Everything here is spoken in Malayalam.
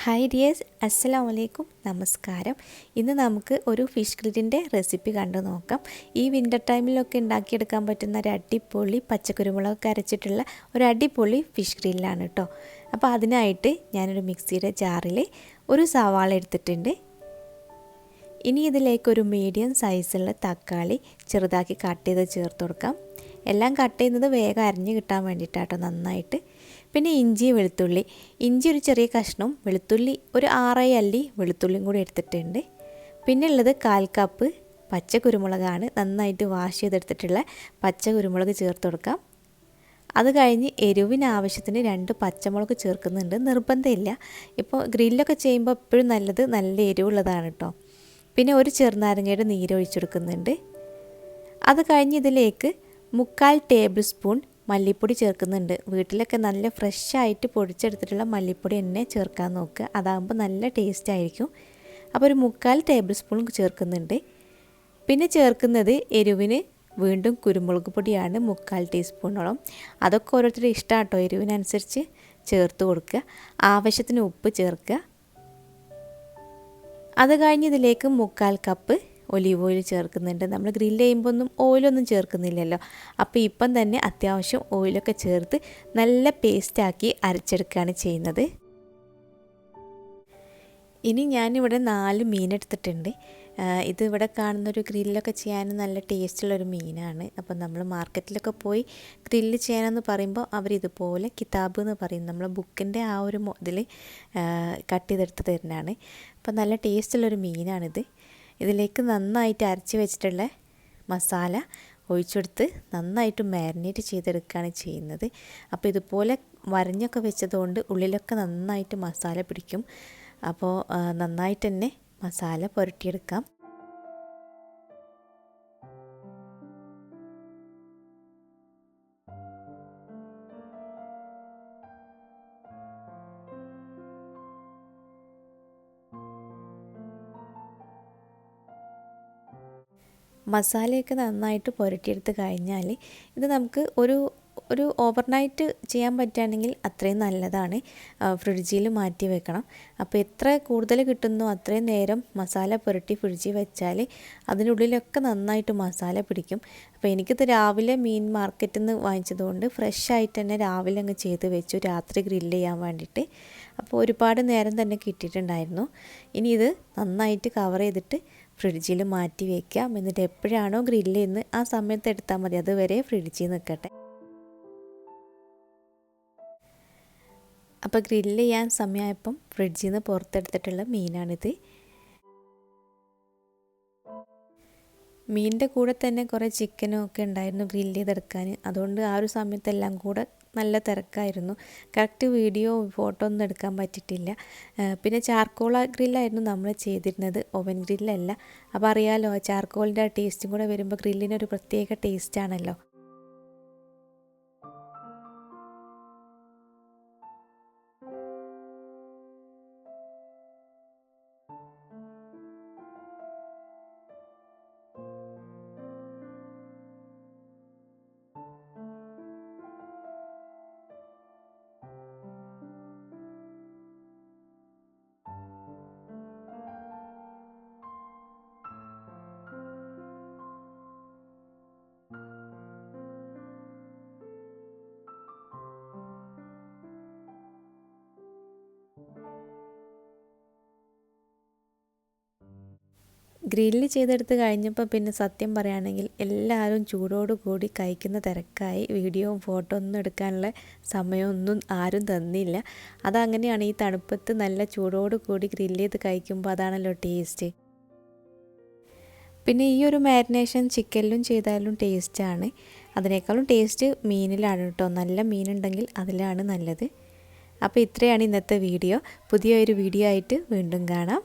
ഹായ് ഡിയേഴ്സ്, അസ്സലാമു അലൈക്കും, നമസ്കാരം. ഇന്ന് നമുക്ക് ഒരു ഫിഷ് ഗ്രില്ലിൻ്റെ റെസിപ്പി കണ്ടു നോക്കാം. ഈ വിൻ്റർ ടൈമിലൊക്കെ ഉണ്ടാക്കിയെടുക്കാൻ പറ്റുന്ന ഒരു അടിപൊളി പച്ചക്കുരുമുളക് അരച്ചിട്ടുള്ള ഒരു അടിപൊളി ഫിഷ് ഗ്രില്ലാണ് കേട്ടോ. അപ്പോൾ അതിനായിട്ട് ഞാനൊരു മിക്സിയുടെ ജാറിൽ ഒരു സവാള എടുത്തിട്ടുണ്ട്. ഇനി ഇതിലേക്കൊരു മീഡിയം സൈസുള്ള തക്കാളി ചെറുതാക്കി കട്ട് ചെയ്ത് ചേർത്ത് കൊടുക്കാം. എല്ലാം കട്ട് ചെയ്യുന്നത് വേഗം അരിഞ്ഞ് കിട്ടാൻ വേണ്ടിയിട്ടാട്ടോ നന്നായിട്ട്. പിന്നെ ഇഞ്ചി വെളുത്തുള്ളി, ഇഞ്ചി ഒരു ചെറിയ കഷ്ണവും വെളുത്തുള്ളി ഒരു 6 അല്ലി വെളുത്തുള്ളിയും കൂടി എടുത്തിട്ടുണ്ട്. പിന്നെ ഉള്ളത് 1/4 കപ്പ് പച്ച കുരുമുളകാണ്, നന്നായിട്ട് വാഷ് ചെയ്തെടുത്തിട്ടുള്ള പച്ച കുരുമുളക് ചേർത്ത് കൊടുക്കാം. അത് കഴിഞ്ഞ് എരിവിന് ആവശ്യത്തിന് 2 പച്ചമുളക് ചേർക്കുന്നുണ്ട്, നിർബന്ധമില്ല. ഇപ്പോൾ ഗ്രില്ലൊക്കെ ചെയ്യുമ്പോൾ എപ്പോഴും നല്ലത് നല്ല എരിവുള്ളതാണ് കേട്ടോ. പിന്നെ ഒരു ചെറുനാരങ്ങയുടെ നീരൊഴിച്ചെടുക്കുന്നുണ്ട്. അത് കഴിഞ്ഞ് ഇതിലേക്ക് 3/4 ടേബിൾ സ്പൂൺ മല്ലിപ്പൊടി ചേർക്കുന്നുണ്ട്. വീട്ടിലൊക്കെ നല്ല ഫ്രഷായിട്ട് പൊടിച്ചെടുത്തിട്ടുള്ള മല്ലിപ്പൊടി തന്നെ ചേർക്കാൻ നോക്കുക, അതാകുമ്പോൾ നല്ല ടേസ്റ്റ് ആയിരിക്കും. അപ്പോൾ ഒരു 3/4 ടേബിൾ സ്പൂൺ ചേർക്കുന്നുണ്ട്. പിന്നെ ചേർക്കുന്നത് എരിവിന് വീണ്ടും കുരുമുളക് പൊടിയാണ് 3/4 ടീസ്പൂണോളം. അതൊക്കെ ഓരോരുത്തരുടെ ഇഷ്ടം കേട്ടോ, എരിവിനനുസരിച്ച് ചേർത്ത് കൊടുക്കുക. ആവശ്യത്തിന് ഉപ്പ് ചേർക്കുക. അത് കഴിഞ്ഞ് ഇതിലേക്ക് 3/4 കപ്പ് ഒലീവ് ഓയിൽ ചേർക്കുന്നുണ്ട്. നമ്മൾ ഗ്രില്ല് ചെയ്യുമ്പോൾ ഓയിലൊന്നും ചേർക്കുന്നില്ലല്ലോ. അപ്പോൾ ഇപ്പം തന്നെ അത്യാവശ്യം ഓയിലൊക്കെ ചേർത്ത് നല്ല പേസ്റ്റാക്കി അരച്ചെടുക്കുകയാണ് ചെയ്യുന്നത്. ഇനി ഞാനിവിടെ 4 മീനെടുത്തിട്ടുണ്ട്. ഇതിവിടെ കാണുന്നൊരു ഗ്രില്ലൊക്കെ ചെയ്യാൻ നല്ല ടേസ്റ്റുള്ളൊരു മീനാണ്. അപ്പോൾ നമ്മൾ മാർക്കറ്റിലൊക്കെ പോയി ഗ്രില്ല് ചെയ്യാനെന്ന് പറയുമ്പോൾ അവരിതുപോലെ കിതാബ് എന്ന് പറയും, നമ്മളെ ബുക്കിൻ്റെ ആ ഒരു ഇതിൽ കട്ട് ചെയ്തെടുത്ത് തരുന്നതാണ്. അപ്പോൾ നല്ല ടേസ്റ്റുള്ളൊരു മീനാണിത്. ഇതിലേക്ക് നന്നായിട്ട് അരച്ച് വെച്ചിട്ടുള്ള മസാല ഒഴിച്ചെടുത്ത് നന്നായിട്ട് മാരിനേറ്റ് ചെയ്തെടുക്കുകയാണ് ചെയ്യുന്നത്. അപ്പോൾ ഇതുപോലെ വരഞ്ഞൊക്കെ വെച്ചതുകൊണ്ട് ഉള്ളിലൊക്കെ നന്നായിട്ട് മസാല പിടിക്കും. അപ്പോൾ നന്നായിട്ട് തന്നെ മസാല പുരട്ടിയെടുക്കാം. മസാലയൊക്കെ നന്നായിട്ട് പുരട്ടിയെടുത്ത് കഴിഞ്ഞാൽ ഇത് നമുക്ക് ഒരു ഓവർനൈറ്റ് ചെയ്യാൻ പറ്റുകയാണെങ്കിൽ അത്രയും നല്ലതാണ്. ഫ്രിഡ്ജിൽ മാറ്റി വെക്കണം. അപ്പോൾ എത്ര കൂടുതൽ കിട്ടുന്നോ അത്രയും നേരം മസാല പുരട്ടി ഫ്രിഡ്ജിൽ വെച്ചാൽ അതിനുള്ളിലൊക്കെ നന്നായിട്ട് മസാല പിടിക്കും. അപ്പോൾ എനിക്കിത് രാവിലെ മീൻ മാർക്കറ്റിൽ നിന്ന് വാങ്ങിച്ചതുകൊണ്ട് ഫ്രഷായിട്ട് തന്നെ രാവിലെ അങ്ങ് ചെയ്ത് വെച്ചു, രാത്രി ഗ്രില്ല് ചെയ്യാൻ വേണ്ടിയിട്ട്. അപ്പോൾ ഒരുപാട് നേരം തന്നെ കിട്ടിയിട്ടുണ്ടായിരുന്നു. ഇനി ഇത് നന്നായിട്ട് കവർ ചെയ്തിട്ട് ഫ്രിഡ്ജിൽ മാറ്റി വയ്ക്കാം. എന്നിട്ട് എപ്പോഴാണോ ഗ്രില്ല് ചെയ്യുന്നത് ആ സമയത്ത് എടുത്താൽ മതി, അതുവരെ ഫ്രിഡ്ജിൽ നിൽക്കട്ടെ. അപ്പോൾ ഗ്രില്ല് ചെയ്യാൻ സമയമായപ്പം ഫ്രിഡ്ജിൽ നിന്ന് പുറത്തെടുത്തിട്ടുള്ള മീനാണിത്. മീനിൻ്റെ കൂടെ തന്നെ കുറേ ചിക്കനും ഒക്കെ ഉണ്ടായിരുന്നു ഗ്രില്ല് ചെയ്തെടുക്കാൻ. അതുകൊണ്ട് ആ ഒരു സമയത്തെല്ലാം കൂടെ നല്ല തിരക്കായിരുന്നു. കറക്റ്റ് വീഡിയോ ഫോട്ടോ ഒന്നും എടുക്കാൻ പറ്റിയിട്ടില്ല. പിന്നെ ചാർക്കോൾ ഗ്രില്ലായിരുന്നു നമ്മൾ ചെയ്തിരുന്നത്, ഓവൻ ഗ്രില്ലല്ല. അപ്പോൾ അറിയാമല്ലോ, ചാർക്കോളിൻ്റെ ടേസ്റ്റും കൂടെ വരുമ്പോൾ ഗ്രില്ലിനൊരു പ്രത്യേക ടേസ്റ്റാണല്ലോ. ഗ്രില്ല് ചെയ്തെടുത്ത് കഴിഞ്ഞപ്പോൾ പിന്നെ സത്യം പറയുകയാണെങ്കിൽ എല്ലാവരും ചൂടോടുകൂടി കഴിക്കുന്ന തിരക്കായി. വീഡിയോയും ഫോട്ടോ ഒന്നും എടുക്കാനുള്ള സമയമൊന്നും ആരും തന്നില്ല. അതങ്ങനെയാണ്, ഈ തണുപ്പത്ത് നല്ല ചൂടോടുകൂടി ഗ്രില്ല് ചെയ്ത് കഴിക്കുമ്പോൾ അതാണല്ലോ ടേസ്റ്റ്. പിന്നെ ഈ ഒരു മാരിനേഷൻ ചിക്കനിലും ചെയ്താലും ടേസ്റ്റാണ്. അതിനേക്കാളും ടേസ്റ്റ് മീനിലാണ് കേട്ടോ. നല്ല മീനുണ്ടെങ്കിൽ അതിലാണ് നല്ലത്. അപ്പോൾ ഇത്രയാണ് ഇന്നത്തെ വീഡിയോ. പുതിയൊരു വീഡിയോ ആയിട്ട് വീണ്ടും കാണാം.